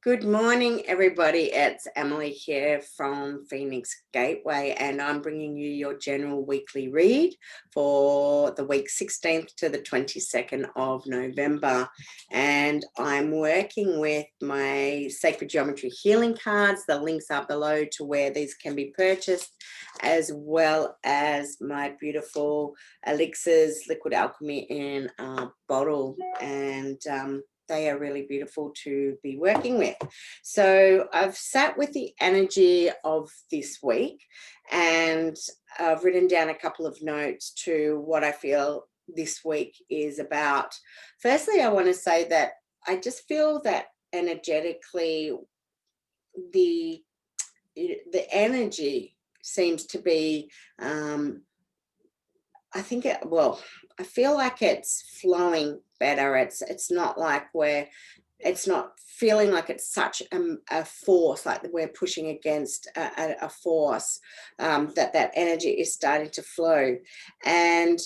Good morning, everybody. It's Emily here from Phoenix Gateway, and I'm bringing you your general weekly read for the week 16th to the 22nd of November. And I'm working with my Sacred Geometry Healing cards. The links are below to where these can be purchased, as well as my beautiful elixirs, liquid alchemy in a bottle. And they are really beautiful to be working with. So I've sat with the energy of this week, and I've written down a couple of notes to what I feel this week is about. Firstly, I want to say that I just feel that energetically the energy seems to be I feel like it's flowing better. It's not like it's not feeling like it's such a force, like we're pushing against a force, that energy is starting to flow. And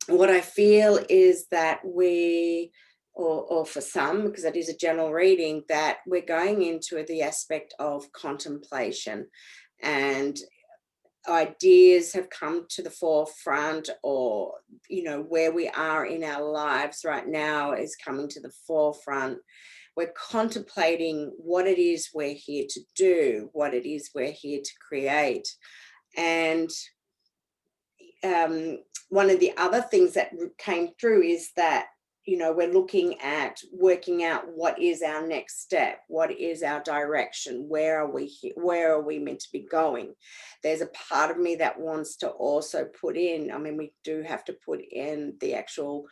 what I feel is that or for some, because it is a general reading, that we're going into the aspect of contemplation, and ideas have come to the forefront, or where we are in our lives right now is coming to the forefront. We're contemplating what it is we're here to do, what it is we're here to create. And one of the other things that came through is that we're looking at working out what is our next step, what is our direction, where are we meant to be going. There's a part of me that wants to also put in, we do have to put in the actual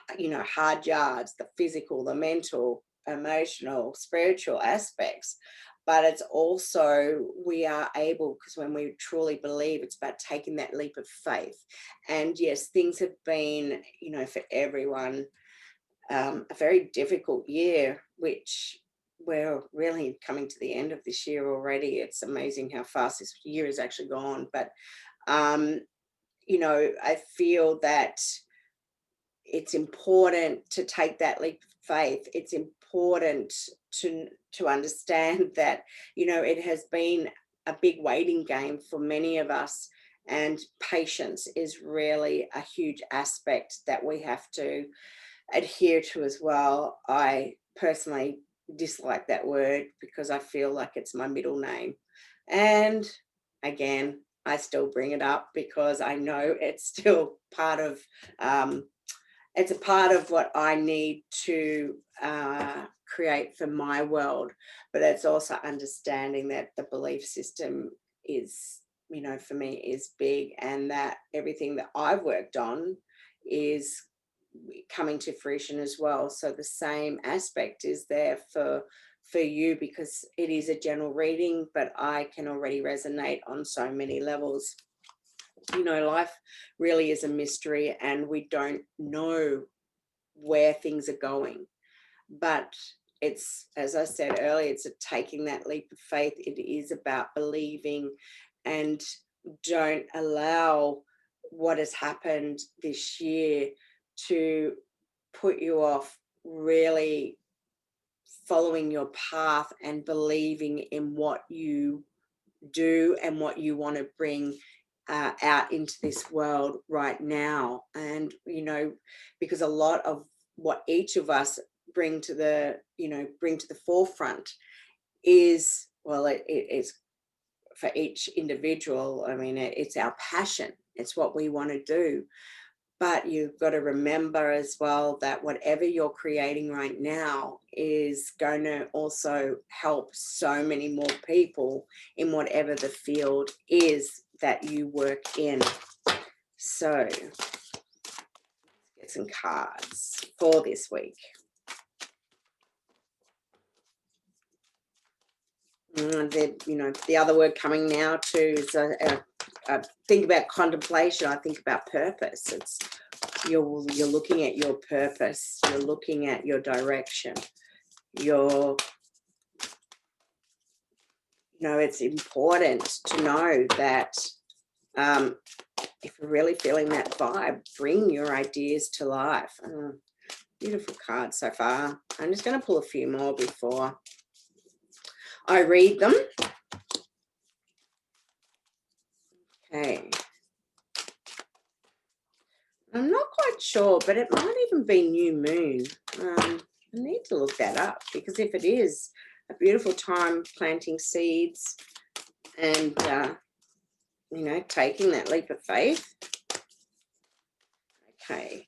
hard yards, the physical, the mental, emotional, spiritual aspects. But it's also, we are able, because when we truly believe, it's about taking that leap of faith. And yes, things have been, for everyone, a very difficult year, which we're really coming to the end of this year already. It's amazing how fast this year has actually gone. But, I feel that it's important to take that leap of faith. It's important to understand that, it has been a big waiting game for many of us, and patience is really a huge aspect that we have to adhere to as well. I personally dislike that word because I feel like it's my middle name. And again, I still bring it up because I know it's still part of, it's a part of what I need to create for my world. But it's also understanding that the belief system is, for me, is big, and that everything that I've worked on is coming to fruition as well. So the same aspect is there for you, because it is a general reading, but I can already resonate on so many levels. Life really is a mystery, and we don't know where things are going. But it's, as I said earlier, it's taking that leap of faith. It is about believing, and don't allow what has happened this year to put you off really following your path and believing in what you do and what you want to bring out into this world right now. And because a lot of what each of us bring to the forefront is, well, it's for each individual. It's our passion, it's what we want to do. But you've got to remember as well that whatever you're creating right now is going to also help so many more people in whatever the field is that you work in. So let's get some cards for this week. The other word coming now too is I think about contemplation. I think about purpose. It's you're looking at your purpose. You're looking at your direction. It's important to know that if you're really feeling that vibe, bring your ideas to life. Beautiful card so far. I'm just going to pull a few more before I read them. Okay. I'm not quite sure, but it might even be new moon. I need to look that up, because if it is a beautiful time planting seeds and, you know, taking that leap of faith. Okay.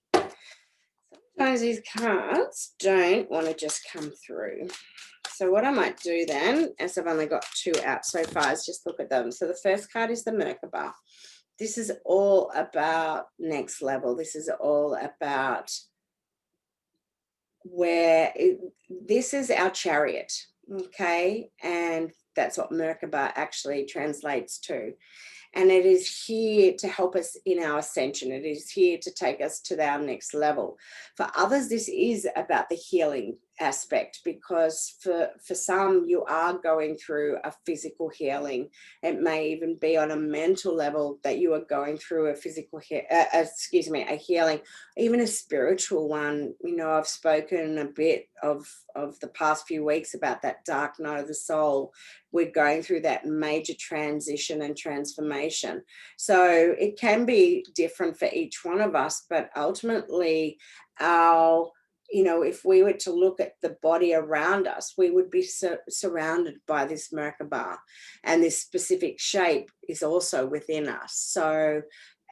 Sometimes these cards don't want to just come through. So what I might do then, as I've only got 2 out so far, is just look at them. So the first card is the merkaba. This is all about next level. This is all about this is our chariot, okay? And that's what merkaba actually translates to. And it is here to help us in our ascension. It is here to take us to our next level. For others, this is about the healing aspect, because for some, you are going through a physical healing. It may even be on a mental level that you are going through a physical, a healing, even a spiritual one. You know, I've spoken a bit of the past few weeks about that dark night of the soul. We're going through that major transition and transformation. So it can be different for each one of us, but ultimately you know, if we were to look at the body around us, we would be surrounded by this merkaba, and this specific shape is also within us. So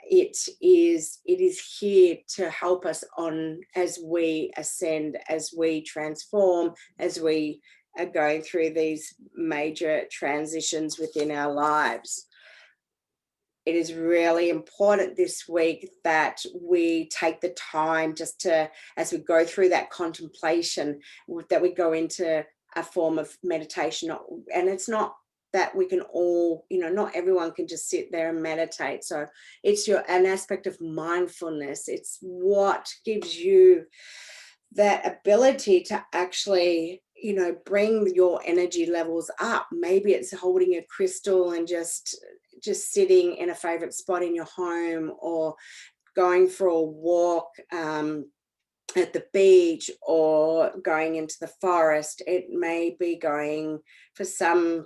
it is here to help us on as we ascend, as we transform, as we are going through these major transitions within our lives. It is really important this week that we take the time just to, as we go through that contemplation, that we go into a form of meditation. And it's not that we can all, you know, not everyone can just sit there and meditate. So it's an aspect of mindfulness. It's what gives you that ability to actually, you know, bring your energy levels up. Maybe it's holding a crystal and just sitting in a favorite spot in your home, or going for a walk at the beach, or going into the forest. It may be going, for some,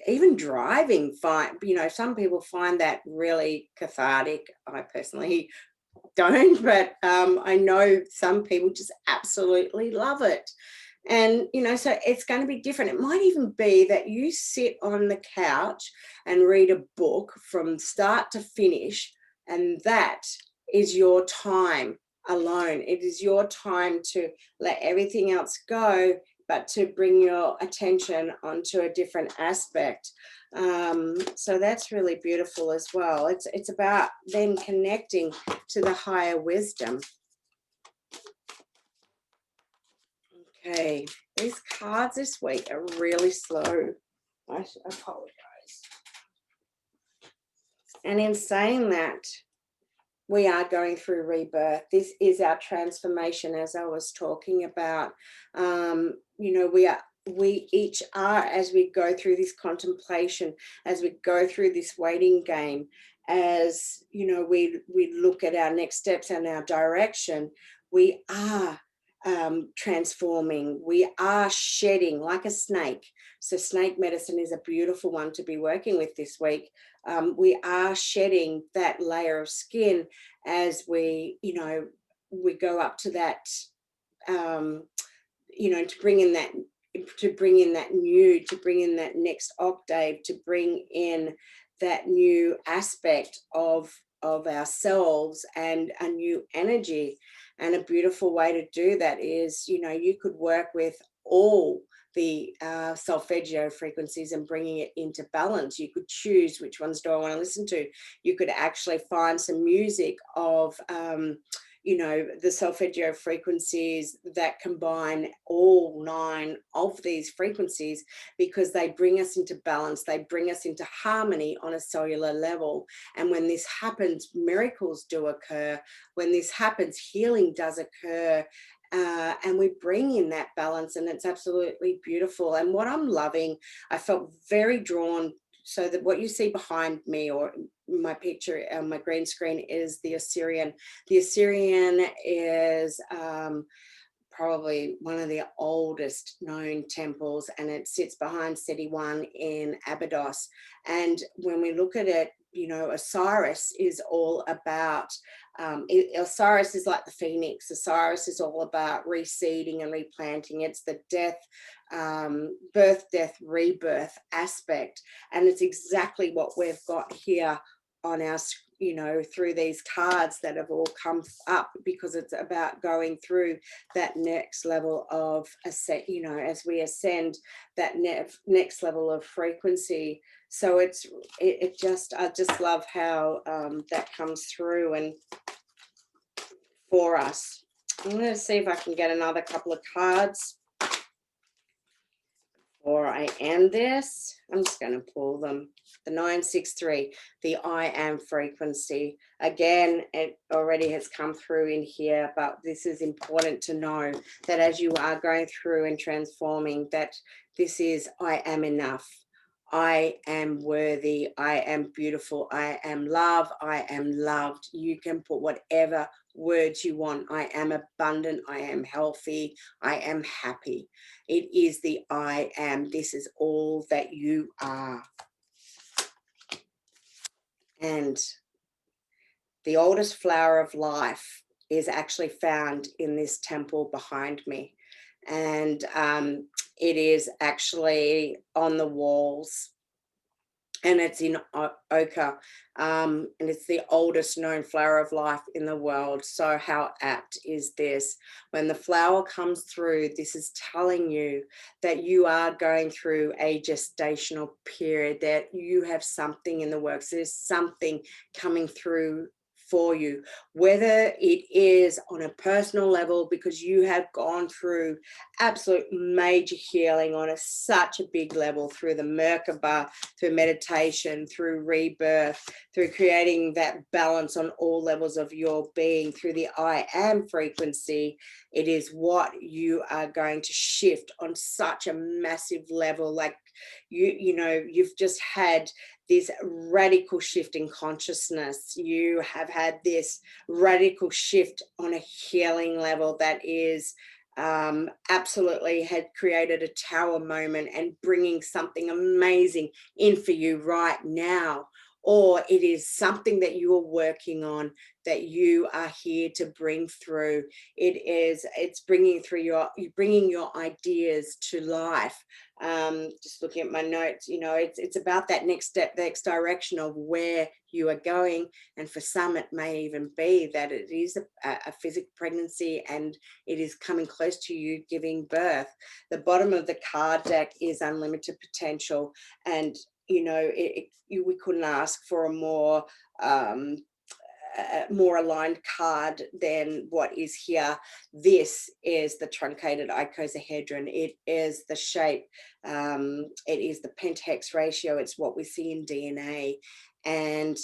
even driving. You know, some people find that really cathartic. I personally don't, but I know some people just absolutely love it. And, you know, so it's going to be different. It might even be that you sit on the couch and read a book from start to finish, and that is your time alone. It is your time to let everything else go, but to bring your attention onto a different aspect. So that's really beautiful as well. It's about then connecting to the higher wisdom. Okay, these cards this week are really slow. I apologize. And in saying that, we are going through rebirth. This is our transformation, as I was talking about. You know, we each are, as we go through this contemplation, as we go through this waiting game, as, you know, we look at our next steps and our direction, we are transforming. We are shedding like a snake. So snake medicine is a beautiful one to be working with this week. We are shedding that layer of skin as we, you know, we go up to that, you know, to bring in that new, to bring in that next octave, to bring in that new aspect of ourselves and a new energy. And a beautiful way to do that is, you know, you could work with all the solfeggio frequencies and bringing it into balance. You could choose which ones do I want to listen to. You could actually find some music of you know, the solfeggio frequencies that combine all 9 of these frequencies, because they bring us into balance, they bring us into harmony on a cellular level. And when this happens, miracles do occur. When this happens, healing does occur. And we bring in that balance, and it's absolutely beautiful. And what I'm loving, I felt very drawn. So that what you see behind me, or my picture on my green screen, is the Osireion. The Osireion is probably one of the oldest known temples, and it sits behind Seti One in Abydos. And when we look at it, you know, Osiris is all about, Osiris is like the phoenix. Osiris is all about reseeding and replanting. It's the death, birth, death, rebirth aspect. And it's exactly what we've got here on our, you know, through these cards that have all come up, because it's about going through that next level of, you know, as we ascend that next level of frequency. So I just love how that comes through and for us. I'm going to see if I can get another couple of cards before I end this. I'm just going to pull them. The 963, the I am frequency. Again, it already has come through in here, but this is important to know that as you are going through and transforming, that this is I am enough. I am worthy. I am beautiful. I am love. I am loved. You can put whatever words you want. I am abundant. I am healthy. I am happy. It is the I am. This is all that you are. And the oldest flower of life is actually found in this temple behind me. And it is actually on the walls. And it's in ochre, and it's the oldest known flower of life in the world. So how apt is this? When the flower comes through, this is telling you that you are going through a gestational period, that you have something in the works. There's something coming through for you, whether it is on a personal level because you have gone through absolute major healing on such a big level through the merkaba, through meditation, through rebirth, through creating that balance on all levels of your being, through the I am frequency. It is what you are going to shift on such a massive level. Like you know, you've just had this radical shift in consciousness. You have had this radical shift on a healing level that is absolutely had created a tower moment and bringing something amazing in for you right now. Or it is something that you are working on that you are here to bring through. It's bringing through bringing your ideas to life. Just looking at my notes, you know, it's about that next step, the next direction of where you are going. And for some, it may even be that it is a physical pregnancy and it is coming close to you giving birth. The bottom of the card deck is unlimited potential. And you know, we couldn't ask for a more aligned card than what is here. This is the truncated icosahedron. It is the shape. It is the pentahex ratio. It's what we see in DNA. And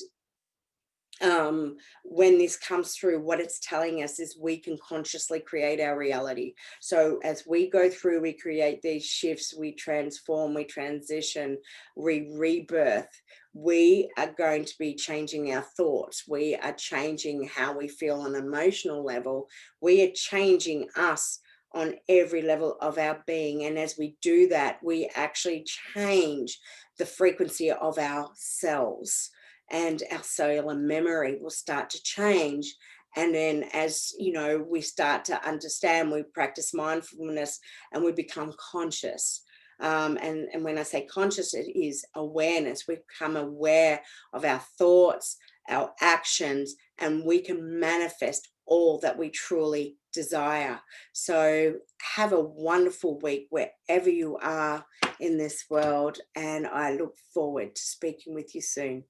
when this comes through, what it's telling us is we can consciously create our reality. So as we go through, we create these shifts, we transform, we transition, we rebirth. We are going to be changing our thoughts. We are changing how we feel on an emotional level. We are changing us on every level of our being. And as we do that, we actually change the frequency of our cells. And our cellular memory will start to change. And then as, you know, we start to understand, we practice mindfulness and we become conscious. And when I say conscious, it is awareness. We become aware of our thoughts, our actions, and we can manifest all that we truly desire. So have a wonderful week wherever you are in this world. And I look forward to speaking with you soon.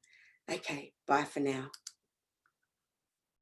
Okay, bye for now.